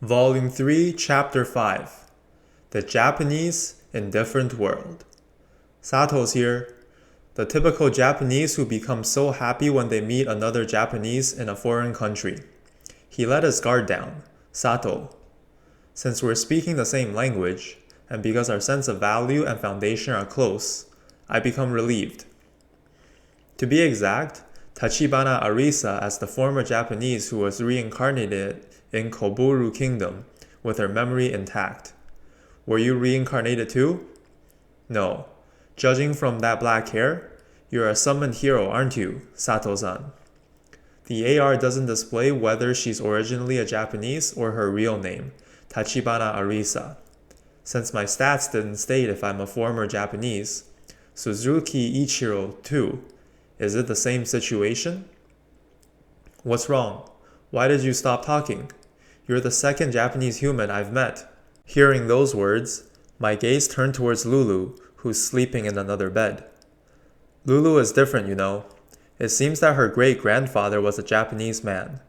Volume 3, Chapter 5 The Japanese in Different World. Sato's here. The typical Japanese who become so happy when they meet another Japanese in a foreign country. He let his guard down. Sato. Since we're speaking the same language, and because our sense of value and foundation are close, I become relieved. To be exact, Tachibana Arisa as the former Japanese who was reincarnated in Koburu Kingdom with her memory intact. Were you reincarnated too? No. Judging from that black hair, you're a summoned hero, aren't you, Sato-san? The AR doesn't display whether she's originally a Japanese or her real name, Tachibana Arisa. Since my stats didn't state if I'm a former Japanese, Suzuki Ichiro too. Is it the same situation? What's wrong? Why did you stop talking? You're the second Japanese human I've met. Hearing those words, my gaze turned towards Lulu, who's sleeping in another bed. Lulu is different, you know. It seems that her great-grandfather was a Japanese man,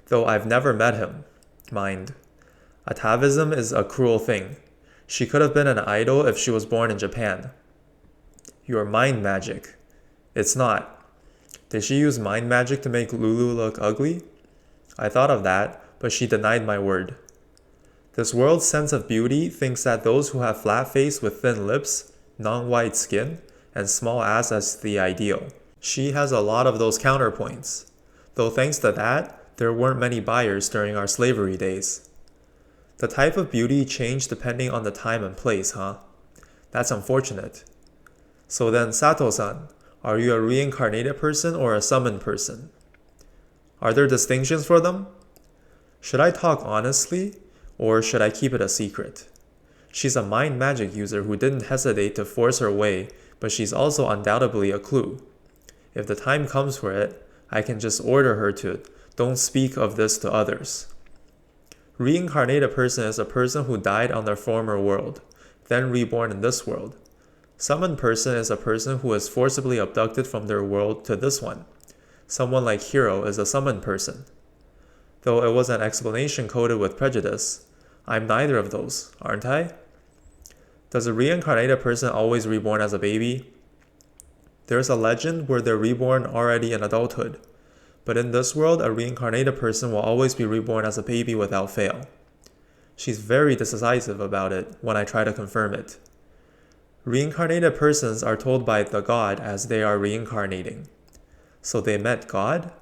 though I've never met him. Mind. Atavism is a cruel thing. She could have been an idol if she was born in Japan. Your mind magic. It's not. Did she use mind magic to make Lulu look ugly? I thought of that, but she denied my word. This world's sense of beauty thinks that those who have flat face with thin lips, non-white skin, and small ass is the ideal. She has a lot of those counterpoints. Though thanks to that, there weren't many buyers during our slavery days. The type of beauty changed depending on the time and place, huh? That's unfortunate. So then, Sato-san, are you a reincarnated person or a summoned person? Are there distinctions for them? Should I talk honestly, or should I keep it a secret? She's a mind magic user who didn't hesitate to force her way, but she's also undoubtedly a clue. If the time comes for it, I can just order her to don't speak of this to others. Reincarnated person is a person who died on their former world, then reborn in this world. Summoned person is a person who is forcibly abducted from their world to this one. Someone like Hiro is a summoned person. Though it was an explanation coded with prejudice, I'm neither of those, aren't I? Does a reincarnated person always reborn as a baby? There's a legend where they're reborn already in adulthood, but in this world, a reincarnated person will always be reborn as a baby without fail. She's very decisive about it when I try to confirm it. Reincarnated persons are told by the god as they are reincarnating. So they met God?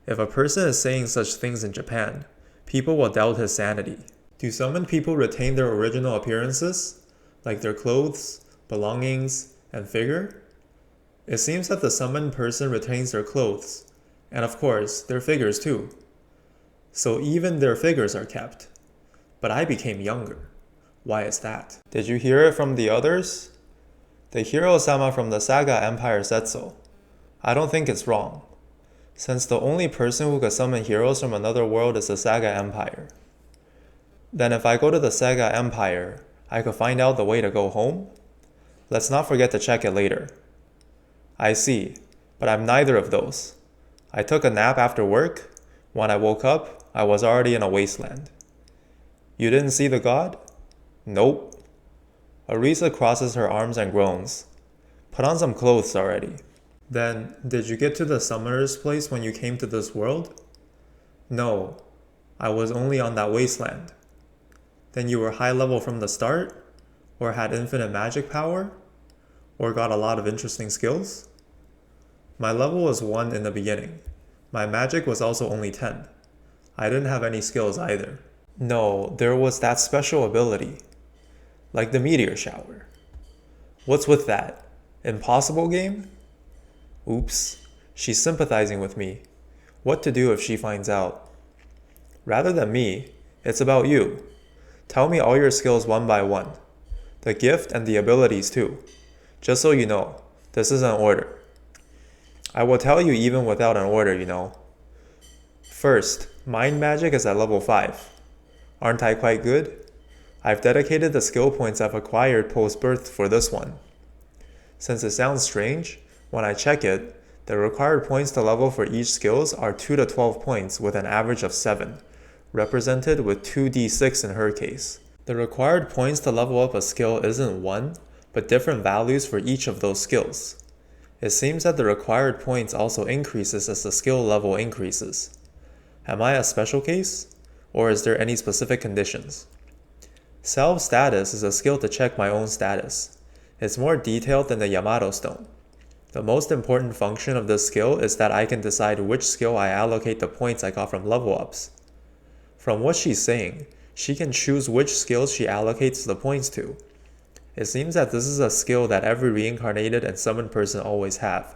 If a person is saying such things in Japan, people will doubt his sanity. Do summoned people retain their original appearances, like their clothes, belongings, and figure? It seems that the summoned person retains their clothes, and of course, their figures too. So even their figures are kept. But I became younger. Why is that? Did you hear it from the others? The hero-sama from the Saga Empire said so. I don't think it's wrong, since the only person who could summon heroes from another world is the Saga Empire. Then if I go to the Saga Empire, I could find out the way to go home? Let's not forget to check it later. I see, but I'm neither of those. I took a nap after work. When I woke up, I was already in a wasteland. You didn't see the god? Nope. Arisa crosses her arms and groans. Put on some clothes already. Then, did you get to the summoner's place when you came to this world? No, I was only on that wasteland. Then you were high level from the start? Or had infinite magic power? Or got a lot of interesting skills? My level was 1 in the beginning. My magic was also only 10. I didn't have any skills either. No, there was that special ability. Like the meteor shower. What's with that? Impossible game? Oops, she's sympathizing with me. What to do if she finds out? Rather than me, it's about you. Tell me all your skills one by one. The gift and the abilities too. Just so you know, this is an order. I will tell you even without an order, you know. First, mind magic is at level 5. Aren't I quite good? I've dedicated the skill points I've acquired post-birth for this one. Since it sounds strange, when I check it, the required points to level for each skills are 2 to 12 points with an average of 7, represented with 2d6 in her case. The required points to level up a skill isn't 1, but different values for each of those skills. It seems that the required points also increases as the skill level increases. Am I a special case? Or is there any specific conditions? Self-status is a skill to check my own status. It's more detailed than the Yamato stone. The most important function of this skill is that I can decide which skill I allocate the points I got from level ups. From what she's saying, she can choose which skills she allocates the points to. It seems that this is a skill that every reincarnated and summoned person always have.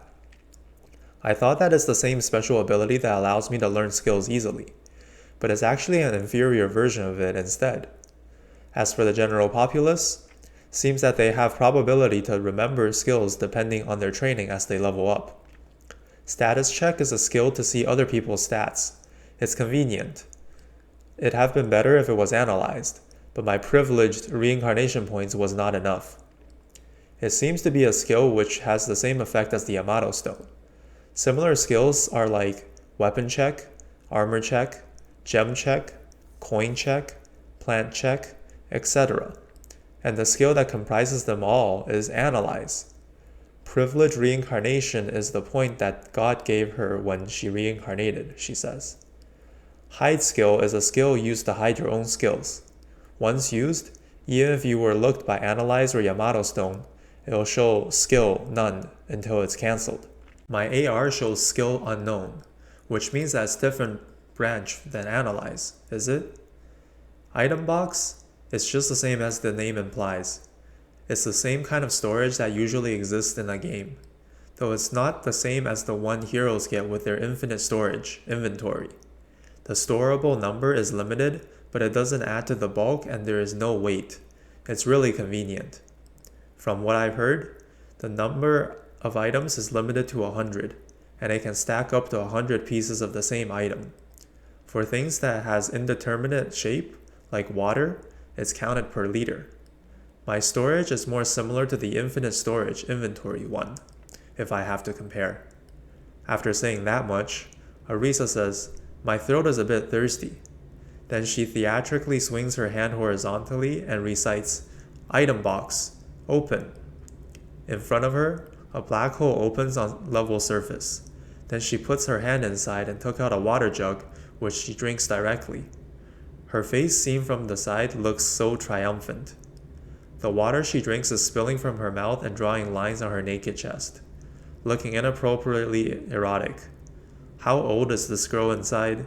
I thought that it's the same special ability that allows me to learn skills easily, but it's actually an inferior version of it instead. As for the general populace, seems that they have probability to remember skills depending on their training as they level up. Status check is a skill to see other people's stats. It's convenient. It'd have been better if it was analyzed, but my privileged reincarnation points was not enough. It seems to be a skill which has the same effect as the Yamato stone. Similar skills are like weapon check, armor check, gem check, coin check, plant check, etc. And the skill that comprises them all is analyze. Privileged reincarnation is the point that God gave her when she reincarnated, she says. Hide skill is a skill used to hide your own skills. Once used, even if you were looked by Analyze or Yamato Stone, it'll show skill none until it's cancelled. My AR shows skill unknown, which means that it's different branch than Analyze, is it? Item box? It's just the same as the name implies. It's the same kind of storage that usually exists in a game, though it's not the same as the one heroes get with their infinite storage, inventory. The storable number is limited, but it doesn't add to the bulk and there is no weight. It's really convenient. From what I've heard, the number of items is limited to 100, and it can stack up to 100 pieces of the same item. For things that has indeterminate shape, like water, it's counted per liter. My storage is more similar to the infinite storage inventory one, if I have to compare. After saying that much, Arisa says, "My throat is a bit thirsty." Then she theatrically swings her hand horizontally and recites, "Item box, open." In front of her, a black hole opens on level surface. Then she puts her hand inside and took out a water jug, which she drinks directly. Her face seen from the side looks so triumphant. The water she drinks is spilling from her mouth and drawing lines on her naked chest, looking inappropriately erotic. How old is this girl inside?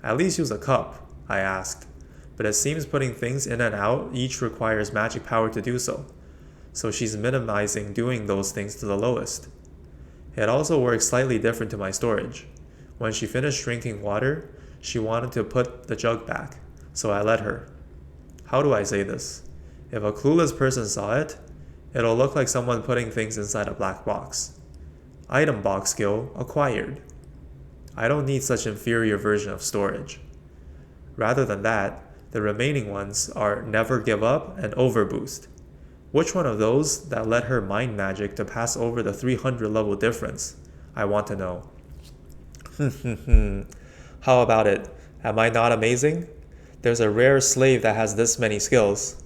At least use a cup, I asked, but it seems putting things in and out each requires magic power to do so, so she's minimizing doing those things to the lowest. It also works slightly different to my storage. When she finished drinking water, she wanted to put the jug back, so I let her. How do I say this? If a clueless person saw it, it'll look like someone putting things inside a black box. Item box skill acquired. I don't need such inferior version of storage. Rather than that, the remaining ones are never give up and overboost. Which one of those that let her mind magic to pass over the 300 level difference? I want to know. How about it? Am I not amazing? There's a rare slave that has this many skills.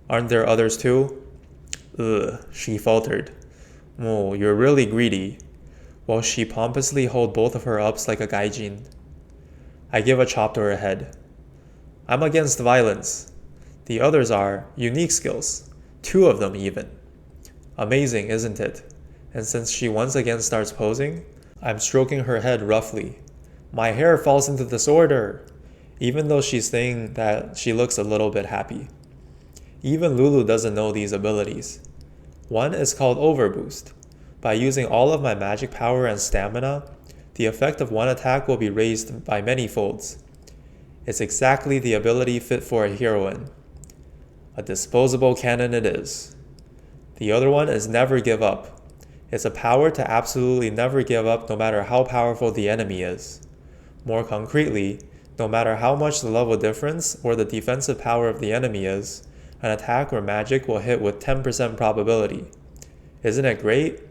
Aren't there others too? She faltered. Oh, you're really greedy. While she pompously held both of her ups like a gaijin. I give a chop to her head. I'm against violence. The others are unique skills. 2 of them even. Amazing, isn't it? And since she once again starts posing, I'm stroking her head roughly. My hair falls into disorder, even though she's saying that she looks a little bit happy. Even Lulu doesn't know these abilities. One is called Overboost. By using all of my magic power and stamina, the effect of one attack will be raised by many folds. It's exactly the ability fit for a heroine. A disposable cannon it is. The other one is Never Give Up. It's a power to absolutely never give up no matter how powerful the enemy is. More concretely, no matter how much the level difference or the defensive power of the enemy is, an attack or magic will hit with 10% probability. Isn't it great?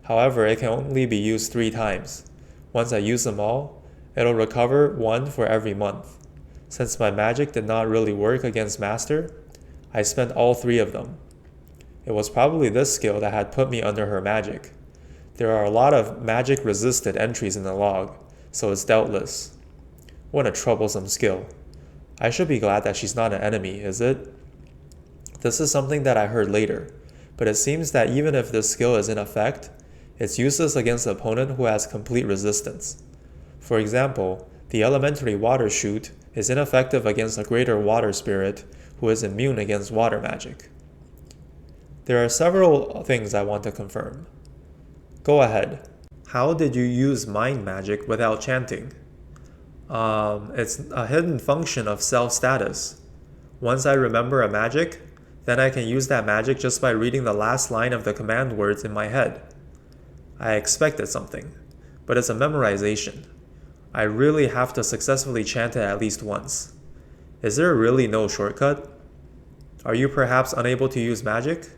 However, it can only be used 3 times. Once I use them all, It'll recover 1 for every month. Since my magic did not really work against Master, I spent all 3 of them. It was probably this skill that had put me under her magic. There are a lot of magic-resisted entries in the log, so it's doubtless. What a troublesome skill. I should be glad that she's not an enemy, is it? This is something that I heard later, but it seems that even if this skill is in effect, it's useless against an opponent who has complete resistance. For example, the elementary water shoot is ineffective against a greater water spirit who is immune against water magic. There are several things I want to confirm. Go ahead. How did you use mind magic without chanting? It's a hidden function of self-status. Once I remember a magic, then I can use that magic just by reading the last line of the command words in my head. I expected something, but it's a memorization. I really have to successfully chant it at least once. Is there really no shortcut? Are you perhaps unable to use magic?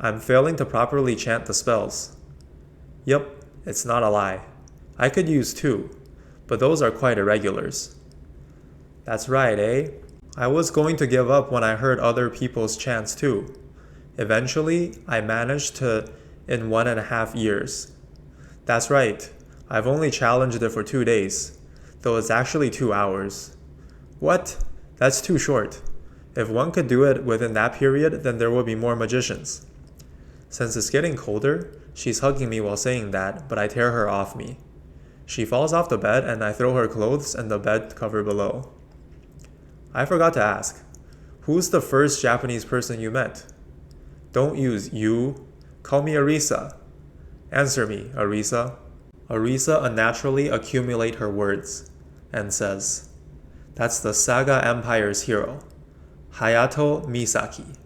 I'm failing to properly chant the spells. Yep, it's not a lie. I could use 2, but those are quite irregulars. That's right, eh? I was going to give up when I heard other people's chants too. Eventually, I managed to in 1.5 years. That's right, I've only challenged it for 2 days, though it's actually 2 hours. What? That's too short. If one could do it within that period, then there would be more magicians. Since it's getting colder, she's hugging me while saying that, but I tear her off me. She falls off the bed and I throw her clothes and the bed cover below. I forgot to ask, who's the first Japanese person you met? Don't use you. Call me Arisa. Answer me, Arisa. Arisa unnaturally accumulate her words and says, that's the Saga Empire's hero, Hayato Misaki.